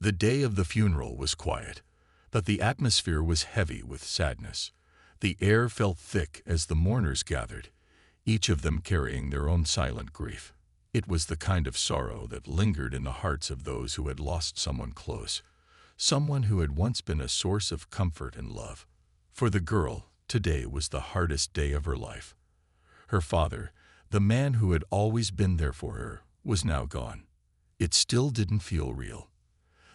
The day of the funeral was quiet, but the atmosphere was heavy with sadness. The air felt thick as the mourners gathered, each of them carrying their own silent grief. It was the kind of sorrow that lingered in the hearts of those who had lost someone close, someone who had once been a source of comfort and love. For the girl, today was the hardest day of her life. Her father, the man who had always been there for her, was now gone. It still didn't feel real.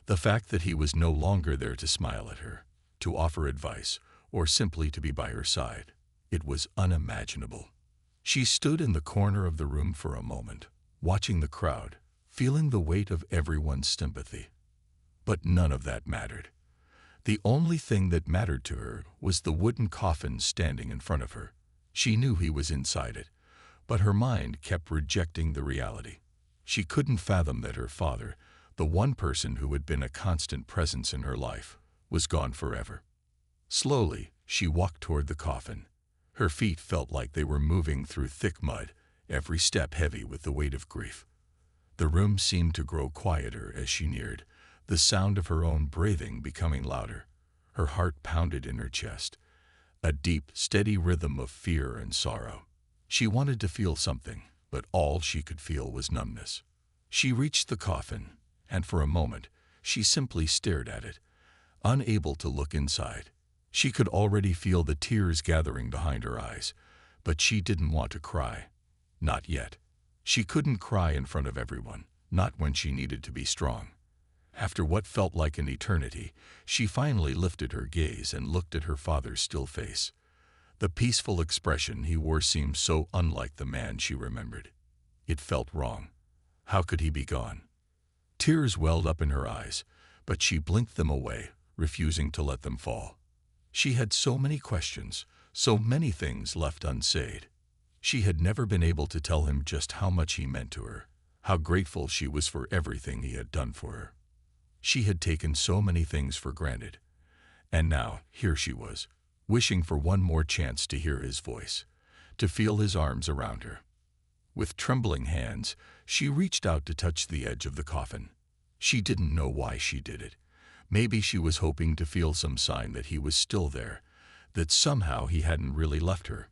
The fact that he was no longer there to smile at her, to offer advice, or simply to be by her side, it was unimaginable. She stood in the corner of the room for a moment, watching the crowd, feeling the weight of everyone's sympathy. But none of that mattered. The only thing that mattered to her was the wooden coffin standing in front of her. She knew he was inside it, but her mind kept rejecting the reality. She couldn't fathom that her father, the one person who had been a constant presence in her life, was gone forever. Slowly, she walked toward the coffin. Her feet felt like they were moving through thick mud, every step heavy with the weight of grief. The room seemed to grow quieter as she neared, the sound of her own breathing becoming louder. Her heart pounded in her chest, a deep, steady rhythm of fear and sorrow. She wanted to feel something, but all she could feel was numbness. She reached the coffin, and for a moment, she simply stared at it, unable to look inside. She could already feel the tears gathering behind her eyes, but she didn't want to cry. Not yet. She couldn't cry in front of everyone, not when she needed to be strong. After what felt like an eternity, she finally lifted her gaze and looked at her father's still face. The peaceful expression he wore seemed so unlike the man she remembered. It felt wrong. How could he be gone? Tears welled up in her eyes, but she blinked them away, refusing to let them fall. She had so many questions, so many things left unsaid. She had never been able to tell him just how much he meant to her, how grateful she was for everything he had done for her. She had taken so many things for granted, and now here she was, wishing for one more chance to hear his voice, to feel his arms around her. With trembling hands, she reached out to touch the edge of the coffin. She didn't know why she did it. Maybe she was hoping to feel some sign that he was still there, that somehow he hadn't really left her.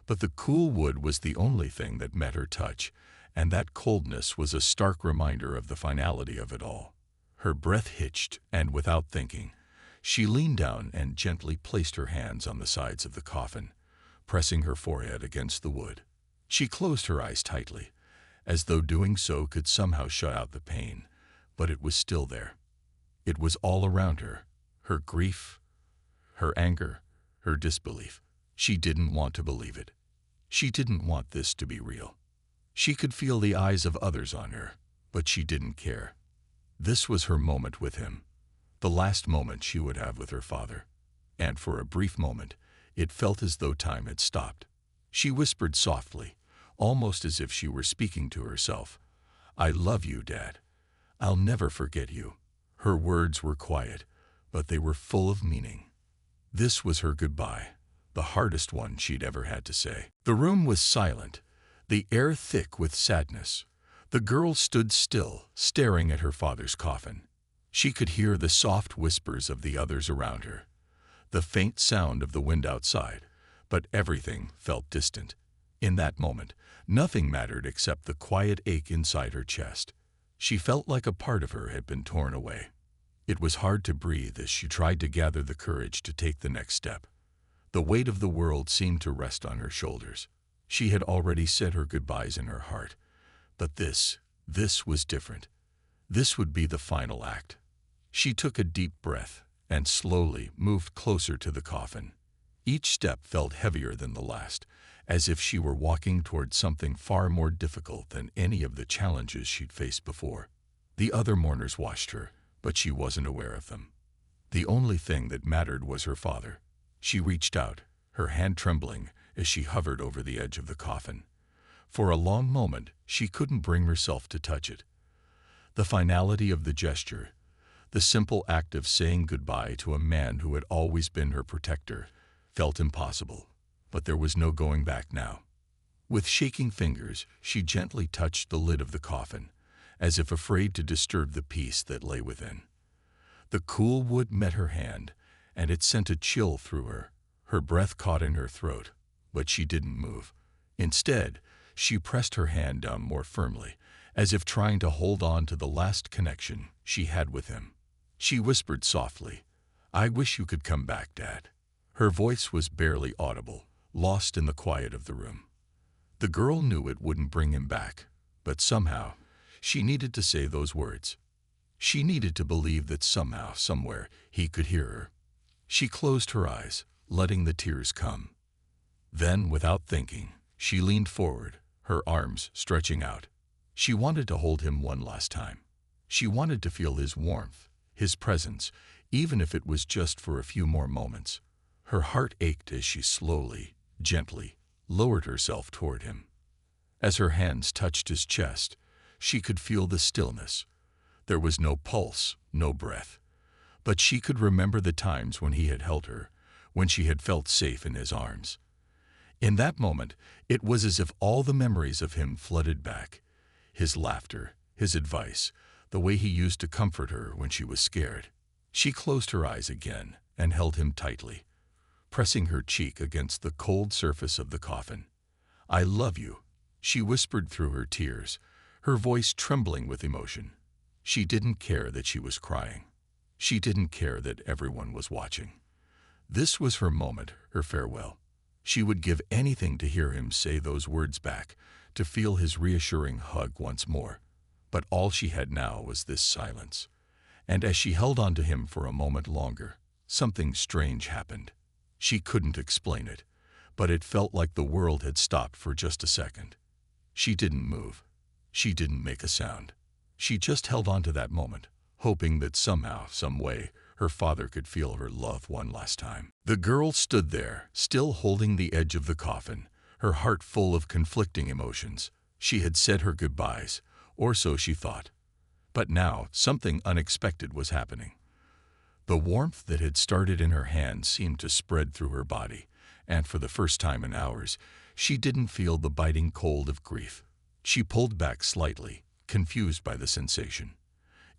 But the cool wood was the only thing that met her touch, and that coldness was a stark reminder of the finality of it all. Her breath hitched, and without thinking, she leaned down and gently placed her hands on the sides of the coffin, pressing her forehead against the wood. She closed her eyes tightly, as though doing so could somehow shut out the pain, but it was still there. It was all around her, her grief, her anger, her disbelief. She didn't want to believe it. She didn't want this to be real. She could feel the eyes of others on her, but she didn't care. This was her moment with him, the last moment she would have with her father. And for a brief moment, it felt as though time had stopped. She whispered softly, almost as if she were speaking to herself, "I love you, Dad. I'll never forget you." Her words were quiet, but they were full of meaning. This was her goodbye, the hardest one she'd ever had to say. The room was silent, the air thick with sadness. The girl stood still, staring at her father's coffin. She could hear the soft whispers of the others around her, the faint sound of the wind outside, but everything felt distant. In that moment, nothing mattered except the quiet ache inside her chest. She felt like a part of her had been torn away. It was hard to breathe as she tried to gather the courage to take the next step. The weight of the world seemed to rest on her shoulders. She had already said her goodbyes in her heart, but this was different. This would be the final act. She took a deep breath and slowly moved closer to the coffin. Each step felt heavier than the last, as if she were walking toward something far more difficult than any of the challenges she'd faced before. The other mourners watched her, but she wasn't aware of them. The only thing that mattered was her father. She reached out, her hand trembling as she hovered over the edge of the coffin. For a long moment, she couldn't bring herself to touch it. The finality of the gesture, the simple act of saying goodbye to a man who had always been her protector, felt impossible, but there was no going back now. With shaking fingers, she gently touched the lid of the coffin, as if afraid to disturb the peace that lay within. The cool wood met her hand, and it sent a chill through her. Her breath caught in her throat, but she didn't move. Instead, she pressed her hand down more firmly, as if trying to hold on to the last connection she had with him. She whispered softly, "I wish you could come back, Dad." Her voice was barely audible, lost in the quiet of the room. The girl knew it wouldn't bring him back, but somehow, she needed to say those words. She needed to believe that somehow, somewhere, he could hear her. She closed her eyes, letting the tears come. Then, without thinking, she leaned forward, her arms stretching out. She wanted to hold him one last time. She wanted to feel his warmth, his presence, even if it was just for a few more moments. Her heart ached as she slowly, gently, lowered herself toward him. As her hands touched his chest, she could feel the stillness. There was no pulse, no breath. But she could remember the times when he had held her, when she had felt safe in his arms. In that moment, it was as if all the memories of him flooded back. His laughter, his advice, the way he used to comfort her when she was scared. She closed her eyes again and held him tightly, pressing her cheek against the cold surface of the coffin. "I love you," she whispered through her tears, her voice trembling with emotion. She didn't care that she was crying. She didn't care that everyone was watching. This was her moment, her farewell. She would give anything to hear him say those words back, to feel his reassuring hug once more. But all she had now was this silence. And as she held on to him for a moment longer, something strange happened. She couldn't explain it, but it felt like the world had stopped for just a second. She didn't move. She didn't make a sound. She just held on to that moment, hoping that somehow, some way, her father could feel her love one last time. The girl stood there, still holding the edge of the coffin, her heart full of conflicting emotions. She had said her goodbyes, or so she thought. But now, something unexpected was happening. The warmth that had started in her hand seemed to spread through her body, and for the first time in hours, she didn't feel the biting cold of grief. She pulled back slightly, confused by the sensation.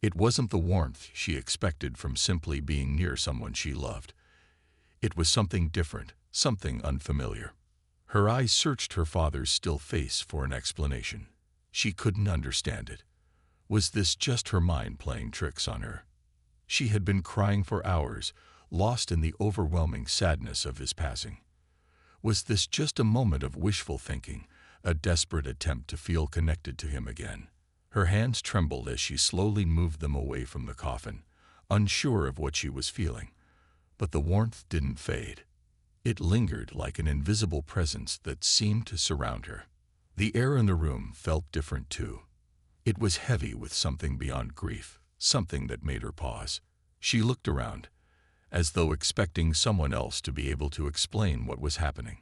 It wasn't the warmth she expected from simply being near someone she loved. It was something different, something unfamiliar. Her eyes searched her father's still face for an explanation. She couldn't understand it. Was this just her mind playing tricks on her? She had been crying for hours, lost in the overwhelming sadness of his passing. Was this just a moment of wishful thinking, a desperate attempt to feel connected to him again? Her hands trembled as she slowly moved them away from the coffin, unsure of what she was feeling. But the warmth didn't fade. It lingered like an invisible presence that seemed to surround her. The air in the room felt different too. It was heavy with something beyond grief, something that made her pause. She looked around, as though expecting someone else to be able to explain what was happening.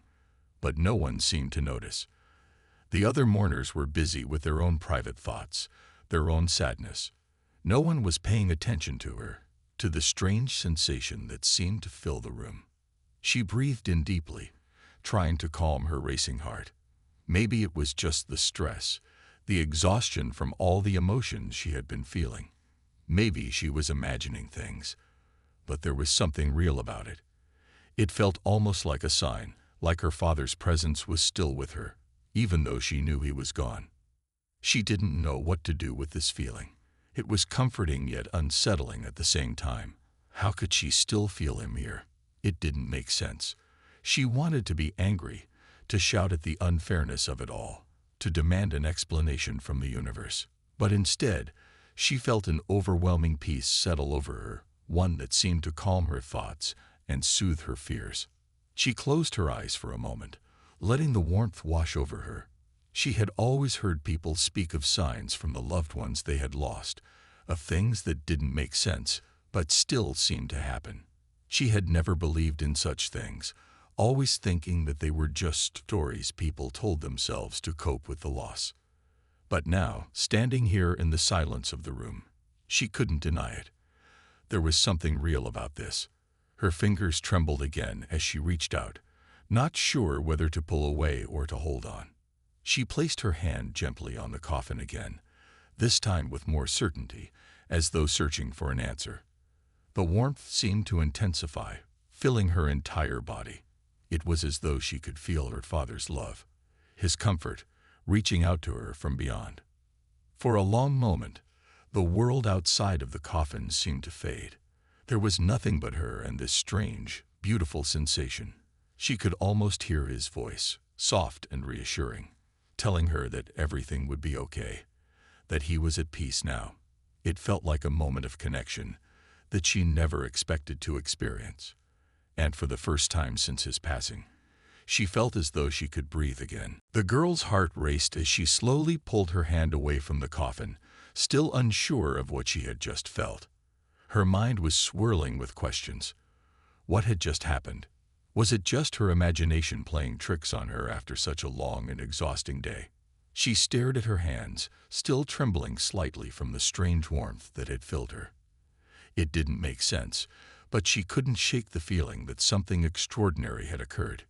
But no one seemed to notice. The other mourners were busy with their own private thoughts, their own sadness. No one was paying attention to her, to the strange sensation that seemed to fill the room. She breathed in deeply, trying to calm her racing heart. Maybe it was just the stress, the exhaustion from all the emotions she had been feeling. Maybe she was imagining things. But there was something real about it. It felt almost like a sign, like her father's presence was still with her, even though she knew he was gone. She didn't know what to do with this feeling. It was comforting yet unsettling at the same time. How could she still feel him here? It didn't make sense. She wanted to be angry, to shout at the unfairness of it all, to demand an explanation from the universe. But instead, she felt an overwhelming peace settle over her, one that seemed to calm her thoughts and soothe her fears. She closed her eyes for a moment, letting the warmth wash over her. She had always heard people speak of signs from the loved ones they had lost, of things that didn't make sense, but still seemed to happen. She had never believed in such things, always thinking that they were just stories people told themselves to cope with the loss. But now, standing here in the silence of the room, she couldn't deny it. There was something real about this. Her fingers trembled again as she reached out, not sure whether to pull away or to hold on. She placed her hand gently on the coffin again, this time with more certainty, as though searching for an answer. The warmth seemed to intensify, filling her entire body. It was as though she could feel her father's love, his comfort, reaching out to her from beyond. For a long moment, the world outside of the coffin seemed to fade. There was nothing but her and this strange, beautiful sensation. She could almost hear his voice, soft and reassuring, telling her that everything would be okay, that he was at peace now. It felt like a moment of connection that she never expected to experience. And for the first time since his passing, she felt as though she could breathe again. The girl's heart raced as she slowly pulled her hand away from the coffin, still unsure of what she had just felt. Her mind was swirling with questions. What had just happened? Was it just her imagination playing tricks on her after such a long and exhausting day? She stared at her hands, still trembling slightly from the strange warmth that had filled her. It didn't make sense, but she couldn't shake the feeling that something extraordinary had occurred.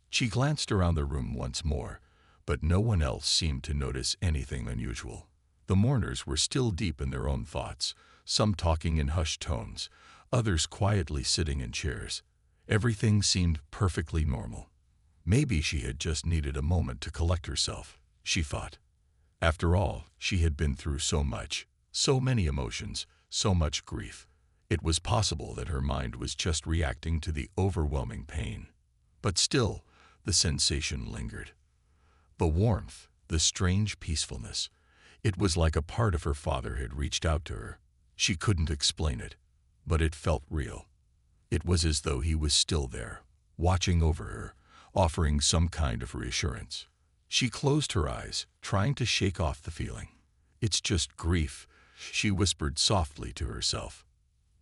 She glanced around the room once more, but no one else seemed to notice anything unusual. The mourners were still deep in their own thoughts, some talking in hushed tones, others quietly sitting in chairs. Everything seemed perfectly normal. Maybe she had just needed a moment to collect herself, she thought. After all, she had been through so much, so many emotions, so much grief. It was possible that her mind was just reacting to the overwhelming pain. But still, the sensation lingered. The warmth, the strange peacefulness. It was like a part of her father had reached out to her. She couldn't explain it, but it felt real. It was as though he was still there, watching over her, offering some kind of reassurance. She closed her eyes, trying to shake off the feeling. "It's just grief," she whispered softly to herself.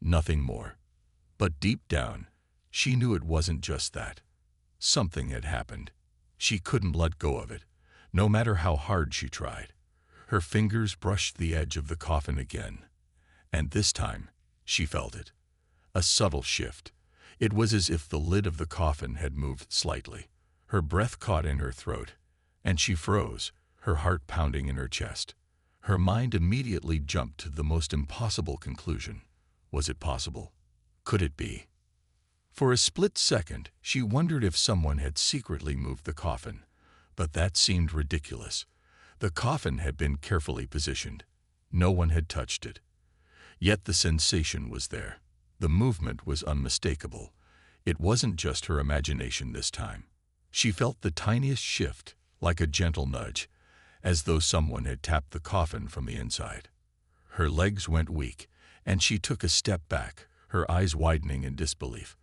Nothing more. But deep down, she knew it wasn't just that. Something had happened. She couldn't let go of it, no matter how hard she tried. Her fingers brushed the edge of the coffin again. And this time, she felt it. A subtle shift. It was as if the lid of the coffin had moved slightly. Her breath caught in her throat, and she froze, her heart pounding in her chest. Her mind immediately jumped to the most impossible conclusion. Was it possible? Could it be? For a split second, she wondered if someone had secretly moved the coffin, but that seemed ridiculous. The coffin had been carefully positioned. No one had touched it. Yet the sensation was there. The movement was unmistakable. It wasn't just her imagination this time. She felt the tiniest shift, like a gentle nudge, as though someone had tapped the coffin from the inside. Her legs went weak, and she took a step back, her eyes widening in disbelief.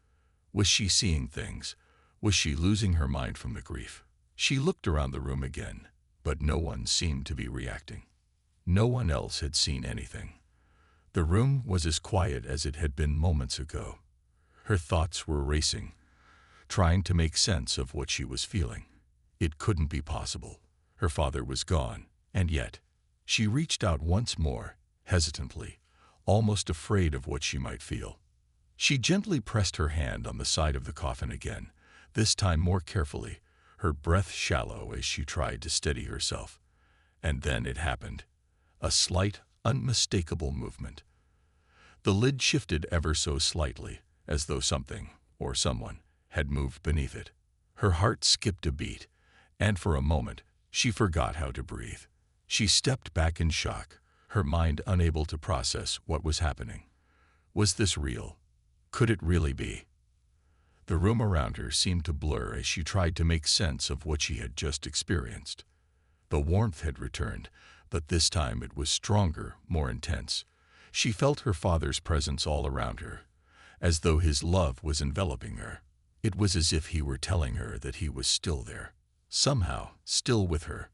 Was she seeing things? Was she losing her mind from the grief? She looked around the room again, but no one seemed to be reacting. No one else had seen anything. The room was as quiet as it had been moments ago. Her thoughts were racing, trying to make sense of what she was feeling. It couldn't be possible. Her father was gone, and yet, she reached out once more, hesitantly, almost afraid of what she might feel. She gently pressed her hand on the side of the coffin again, this time more carefully, her breath shallow as she tried to steady herself. And then it happened. A slight, unmistakable movement. The lid shifted ever so slightly, as though something, or someone, had moved beneath it. Her heart skipped a beat, and for a moment, she forgot how to breathe. She stepped back in shock, her mind unable to process what was happening. Was this real? Could it really be? The room around her seemed to blur as she tried to make sense of what she had just experienced. The warmth had returned, but this time it was stronger, more intense. She felt her father's presence all around her, as though his love was enveloping her. It was as if he were telling her that he was still there, somehow still with her.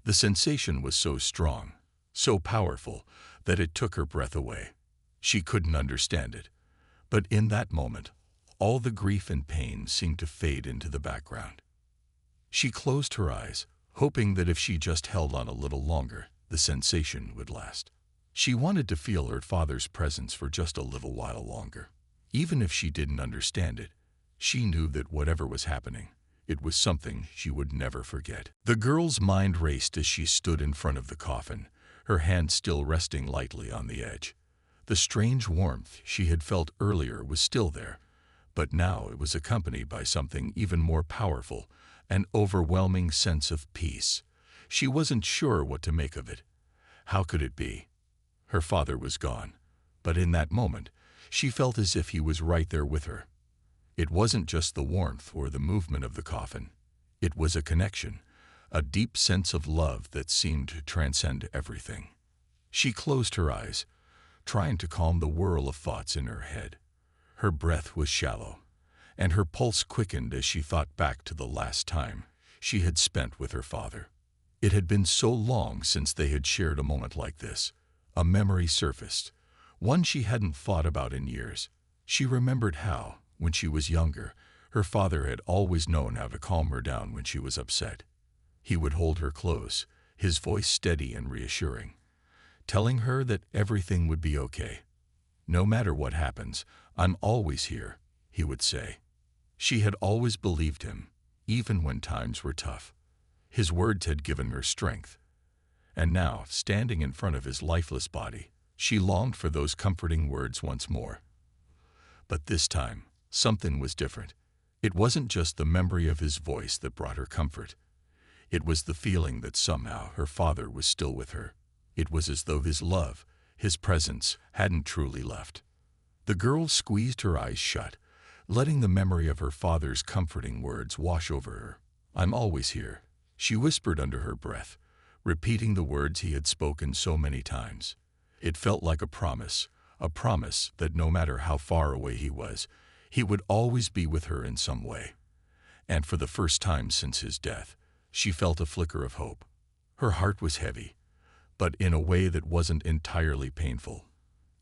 The sensation was so strong, so powerful, that it took her breath away. She couldn't understand it. But in that moment, all the grief and pain seemed to fade into the background. She closed her eyes, hoping that if she just held on a little longer, the sensation would last. She wanted to feel her father's presence for just a little while longer. Even if she didn't understand it, she knew that whatever was happening, it was something she would never forget. The girl's mind raced as she stood in front of the coffin, her hand still resting lightly on the edge. The strange warmth she had felt earlier was still there, but now it was accompanied by something even more powerful, an overwhelming sense of peace. She wasn't sure what to make of it. How could it be? Her father was gone, but in that moment, she felt as if he was right there with her. It wasn't just the warmth or the movement of the coffin. It was a connection, a deep sense of love that seemed to transcend everything. She closed her eyes, trying to calm the whirl of thoughts in her head. Her breath was shallow, and her pulse quickened as she thought back to the last time she had spent with her father. It had been so long since they had shared a moment like this. A memory surfaced, one she hadn't thought about in years. She remembered how, when she was younger, her father had always known how to calm her down when she was upset. He would hold her close, his voice steady and reassuring, telling her that everything would be okay. "No matter what happens, I'm always here," he would say. She had always believed him, even when times were tough. His words had given her strength. And now, standing in front of his lifeless body, she longed for those comforting words once more. But this time, something was different. It wasn't just the memory of his voice that brought her comfort. It was the feeling that somehow her father was still with her. It was as though his love, his presence, hadn't truly left. The girl squeezed her eyes shut, letting the memory of her father's comforting words wash over her. "I'm always here," she whispered under her breath, repeating the words he had spoken so many times. It felt like a promise that no matter how far away he was, he would always be with her in some way. And for the first time since his death, she felt a flicker of hope. Her heart was heavy, but in a way that wasn't entirely painful.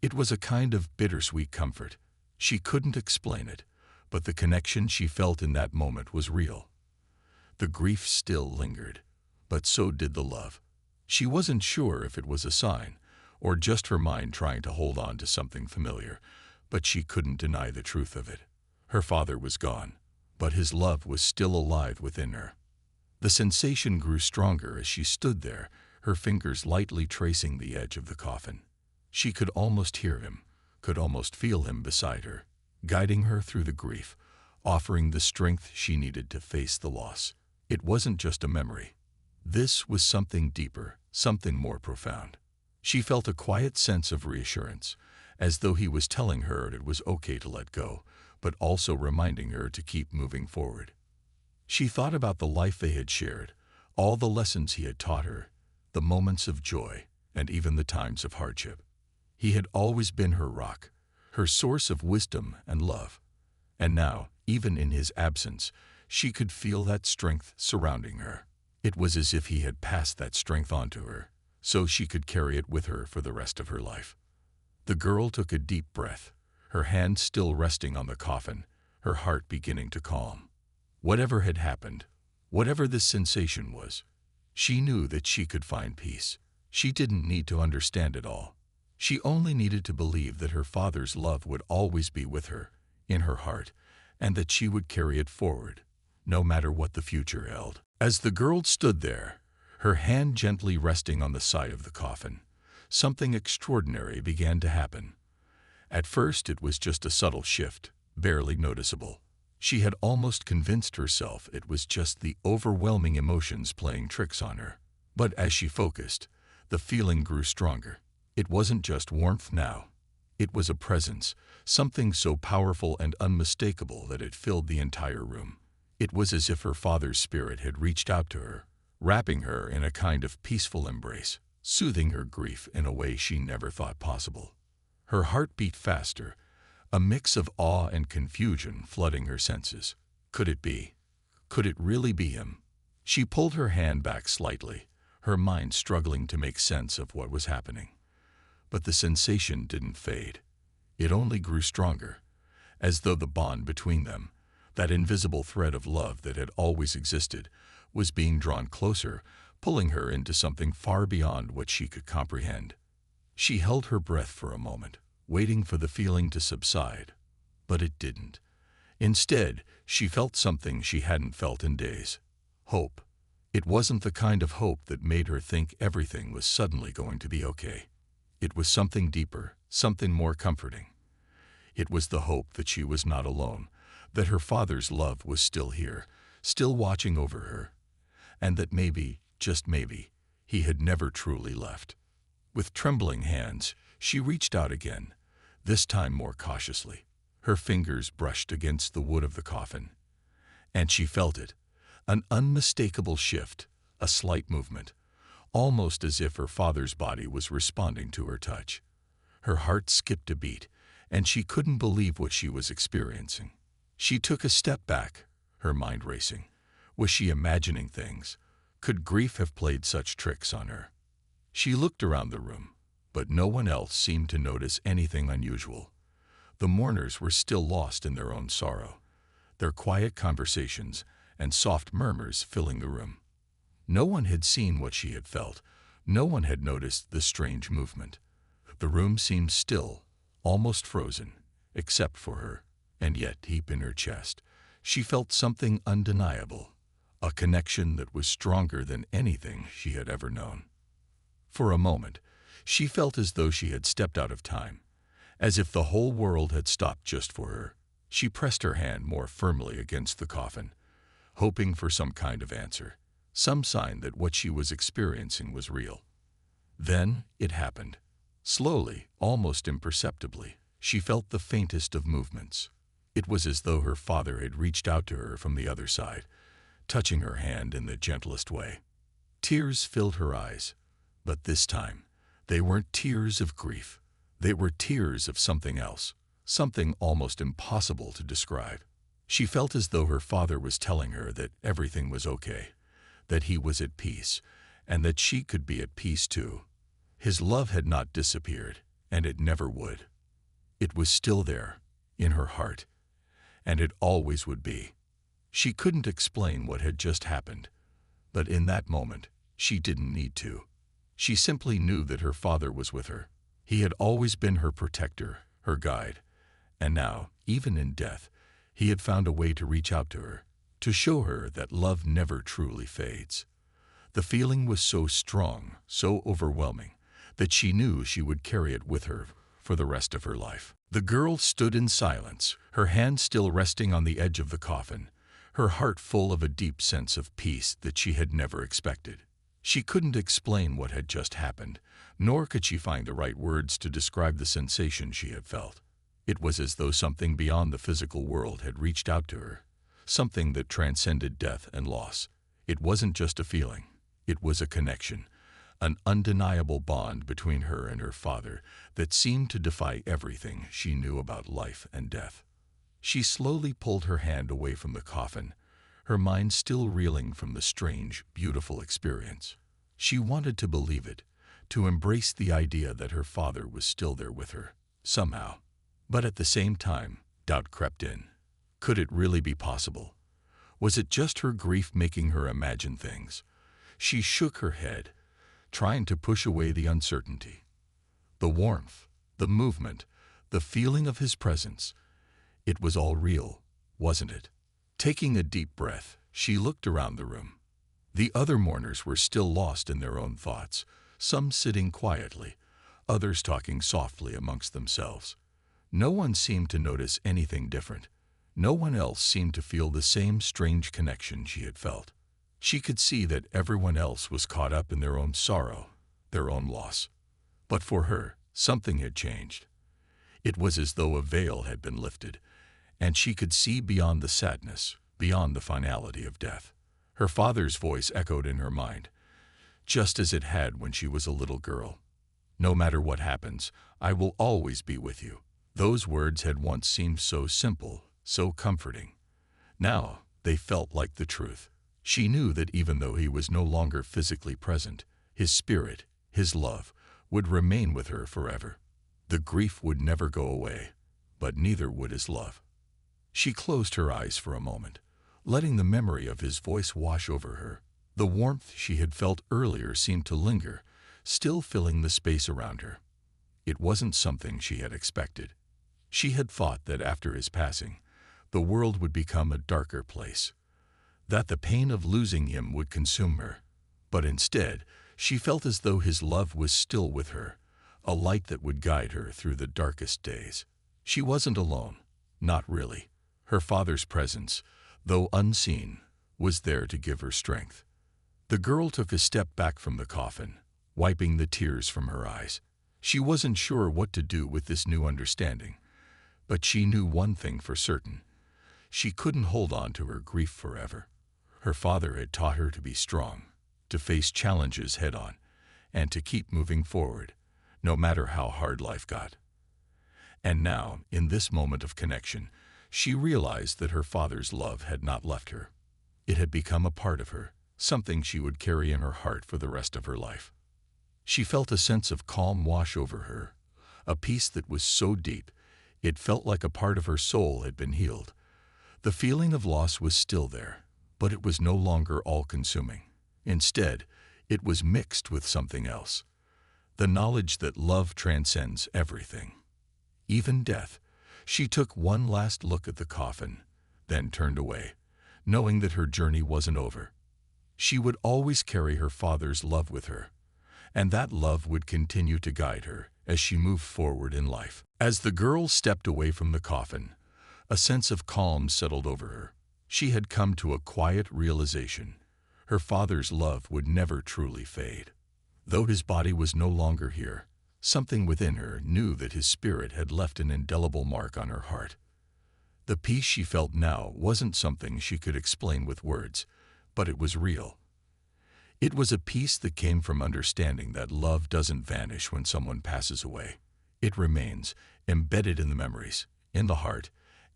It was a kind of bittersweet comfort. She couldn't explain it, but the connection she felt in that moment was real. The grief still lingered, but so did the love. She wasn't sure if it was a sign, or just her mind trying to hold on to something familiar, but she couldn't deny the truth of it. Her father was gone, but his love was still alive within her. The sensation grew stronger as she stood there, her fingers lightly tracing the edge of the coffin. She could almost hear him, could almost feel him beside her, guiding her through the grief, offering the strength she needed to face the loss. It wasn't just a memory. This was something deeper, something more profound. She felt a quiet sense of reassurance, as though he was telling her it was okay to let go, but also reminding her to keep moving forward. She thought about the life they had shared, all the lessons he had taught her, the moments of joy, and even the times of hardship. He had always been her rock, her source of wisdom and love. And now, even in his absence, she could feel that strength surrounding her. It was as if he had passed that strength on to her, so she could carry it with her for the rest of her life. The girl took a deep breath, her hand still resting on the coffin, her heart beginning to calm. Whatever had happened, whatever this sensation was, she knew that she could find peace. She didn't need to understand it all. She only needed to believe that her father's love would always be with her, in her heart, and that she would carry it forward, no matter what the future held. As the girl stood there, her hand gently resting on the side of the coffin, something extraordinary began to happen. At first it was just a subtle shift, barely noticeable. She had almost convinced herself it was just the overwhelming emotions playing tricks on her. But as she focused, the feeling grew stronger. It wasn't just warmth now. It was a presence, something so powerful and unmistakable that it filled the entire room. It was as if her father's spirit had reached out to her, wrapping her in a kind of peaceful embrace, soothing her grief in a way she never thought possible. Her heart beat faster, a mix of awe and confusion flooding her senses. Could it be? Could it really be him? She pulled her hand back slightly, her mind struggling to make sense of what was happening. But the sensation didn't fade. It only grew stronger, as though the bond between them, that invisible thread of love that had always existed, was being drawn closer, pulling her into something far beyond what she could comprehend. She held her breath for a moment, waiting for the feeling to subside, but it didn't. Instead, she felt something she hadn't felt in days. Hope. It wasn't the kind of hope that made her think everything was suddenly going to be okay. It was something deeper, something more comforting. It was the hope that she was not alone, that her father's love was still here, still watching over her, and that maybe, just maybe, he had never truly left. With trembling hands, she reached out again, this time more cautiously. Her fingers brushed against the wood of the coffin, and she felt it, an unmistakable shift, a slight movement, almost as if her father's body was responding to her touch. Her heart skipped a beat, and she couldn't believe what she was experiencing. She took a step back, her mind racing. Was she imagining things? Could grief have played such tricks on her? She looked around the room, but no one else seemed to notice anything unusual. The mourners were still lost in their own sorrow, their quiet conversations and soft murmurs filling the room. No one had seen what she had felt. No one had noticed the strange movement. The room seemed still, almost frozen, except for her. And yet, deep in her chest, she felt something undeniable, a connection that was stronger than anything she had ever known. For a moment, she felt as though she had stepped out of time, as if the whole world had stopped just for her. She pressed her hand more firmly against the coffin, hoping for some kind of answer, some sign that what she was experiencing was real. Then it happened. Slowly, almost imperceptibly, she felt the faintest of movements. It was as though her father had reached out to her from the other side, touching her hand in the gentlest way. Tears filled her eyes, but this time, they weren't tears of grief. They were tears of something else, something almost impossible to describe. She felt as though her father was telling her that everything was okay, that he was at peace, and that she could be at peace too. His love had not disappeared, and it never would. It was still there, in her heart, and it always would be. She couldn't explain what had just happened, but in that moment, she didn't need to. She simply knew that her father was with her. He had always been her protector, her guide, and now, even in death, he had found a way to reach out to her, to show her that love never truly fades. The feeling was so strong, so overwhelming, that she knew she would carry it with her for the rest of her life. The girl stood in silence, her hand still resting on the edge of the coffin, her heart full of a deep sense of peace that she had never expected. She couldn't explain what had just happened, nor could she find the right words to describe the sensation she had felt. It was as though something beyond the physical world had reached out to her, something that transcended death and loss. It wasn't just a feeling, it was a connection, an undeniable bond between her and her father that seemed to defy everything she knew about life and death. She slowly pulled her hand away from the coffin, her mind still reeling from the strange, beautiful experience. She wanted to believe it, to embrace the idea that her father was still there with her, somehow. But at the same time, doubt crept in. Could it really be possible? Was it just her grief making her imagine things? She shook her head, trying to push away the uncertainty. The warmth, the movement, the feeling of his presence. It was all real, wasn't it? Taking a deep breath, she looked around the room. The other mourners were still lost in their own thoughts, some sitting quietly, others talking softly amongst themselves. No one seemed to notice anything different. No one else seemed to feel the same strange connection she had felt. She could see that everyone else was caught up in their own sorrow, their own loss. But for her, something had changed. It was as though a veil had been lifted, and she could see beyond the sadness, beyond the finality of death. Her father's voice echoed in her mind, just as it had when she was a little girl. "No matter what happens, I will always be with you." Those words had once seemed so simple, so comforting. Now they felt like the truth. She knew that even though he was no longer physically present, his spirit, his love, would remain with her forever. The grief would never go away, but neither would his love. She closed her eyes for a moment, letting the memory of his voice wash over her. The warmth she had felt earlier seemed to linger, still filling the space around her. It wasn't something she had expected. She had thought that after his passing, the world would become a darker place, that the pain of losing him would consume her. But instead, she felt as though his love was still with her, a light that would guide her through the darkest days. She wasn't alone, not really. Her father's presence, though unseen, was there to give her strength. The girl took a step back from the coffin, wiping the tears from her eyes. She wasn't sure what to do with this new understanding, but she knew one thing for certain. She couldn't hold on to her grief forever. Her father had taught her to be strong, to face challenges head-on, and to keep moving forward, no matter how hard life got. And now, in this moment of connection, she realized that her father's love had not left her. It had become a part of her, something she would carry in her heart for the rest of her life. She felt a sense of calm wash over her, a peace that was so deep, it felt like a part of her soul had been healed. The feeling of loss was still there, but it was no longer all-consuming. Instead, it was mixed with something else. The knowledge that love transcends everything, even death. She took one last look at the coffin, then turned away, knowing that her journey wasn't over. She would always carry her father's love with her, and that love would continue to guide her as she moved forward in life. As the girl stepped away from the coffin, a sense of calm settled over her. She had come to a quiet realization. Her father's love would never truly fade. Though his body was no longer here, something within her knew that his spirit had left an indelible mark on her heart. The peace she felt now wasn't something she could explain with words, but it was real. It was a peace that came from understanding that love doesn't vanish when someone passes away. It remains, embedded in the memories, in the heart,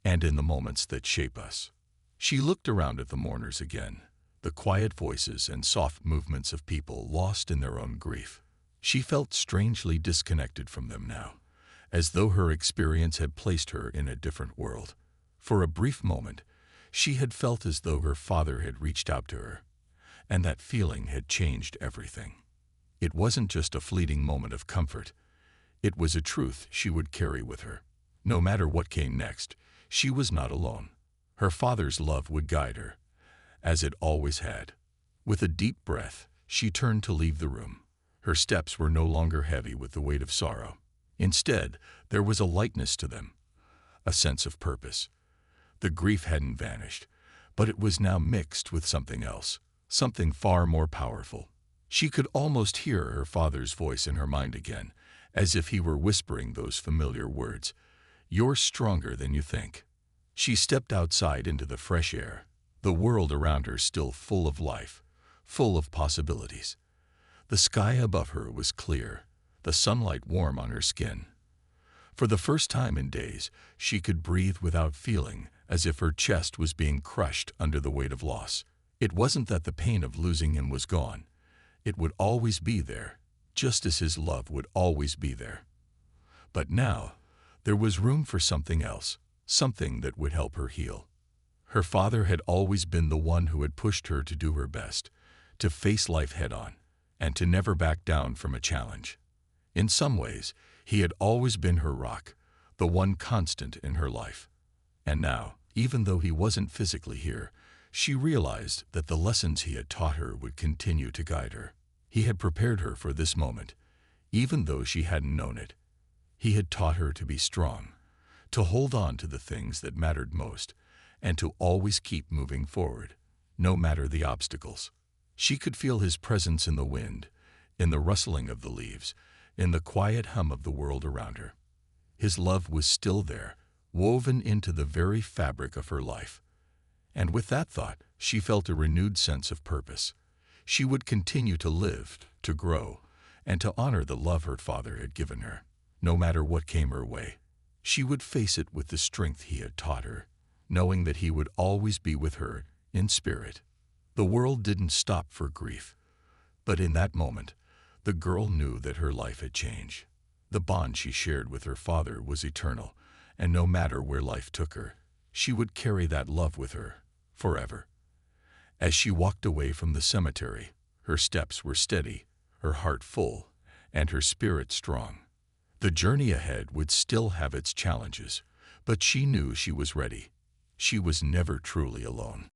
and in the moments that shape us. She looked around at the mourners again, the quiet voices and soft movements of people lost in their own grief. She felt strangely disconnected from them now, as though her experience had placed her in a different world. For a brief moment, she had felt as though her father had reached out to her, and that feeling had changed everything. It wasn't just a fleeting moment of comfort. It was a truth she would carry with her. No matter what came next, she was not alone. Her father's love would guide her, as it always had. With a deep breath, she turned to leave the room. Her steps were no longer heavy with the weight of sorrow. Instead, there was a lightness to them, a sense of purpose. The grief hadn't vanished, but it was now mixed with something else, something far more powerful. She could almost hear her father's voice in her mind again, as if he were whispering those familiar words. "You're stronger than you think." She stepped outside into the fresh air, the world around her still full of life, full of possibilities. The sky above her was clear, the sunlight warm on her skin. For the first time in days, she could breathe without feeling as if her chest was being crushed under the weight of loss. It wasn't that the pain of losing him was gone. It would always be there, just as his love would always be there. But now, there was room for something else, something that would help her heal. Her father had always been the one who had pushed her to do her best, to face life head-on, and to never back down from a challenge. In some ways, he had always been her rock, the one constant in her life. And now, even though he wasn't physically here, she realized that the lessons he had taught her would continue to guide her. He had prepared her for this moment, even though she hadn't known it. He had taught her to be strong, to hold on to the things that mattered most, and to always keep moving forward, no matter the obstacles. She could feel his presence in the wind, in the rustling of the leaves, in the quiet hum of the world around her. His love was still there, woven into the very fabric of her life. And with that thought, she felt a renewed sense of purpose. She would continue to live, to grow, and to honor the love her father had given her. No matter what came her way, she would face it with the strength he had taught her, knowing that he would always be with her in spirit. The world didn't stop for grief, but in that moment, the girl knew that her life had changed. The bond she shared with her father was eternal, and no matter where life took her, she would carry that love with her forever. As she walked away from the cemetery, her steps were steady, her heart full, and her spirit strong. The journey ahead would still have its challenges, but she knew she was ready. She was never truly alone.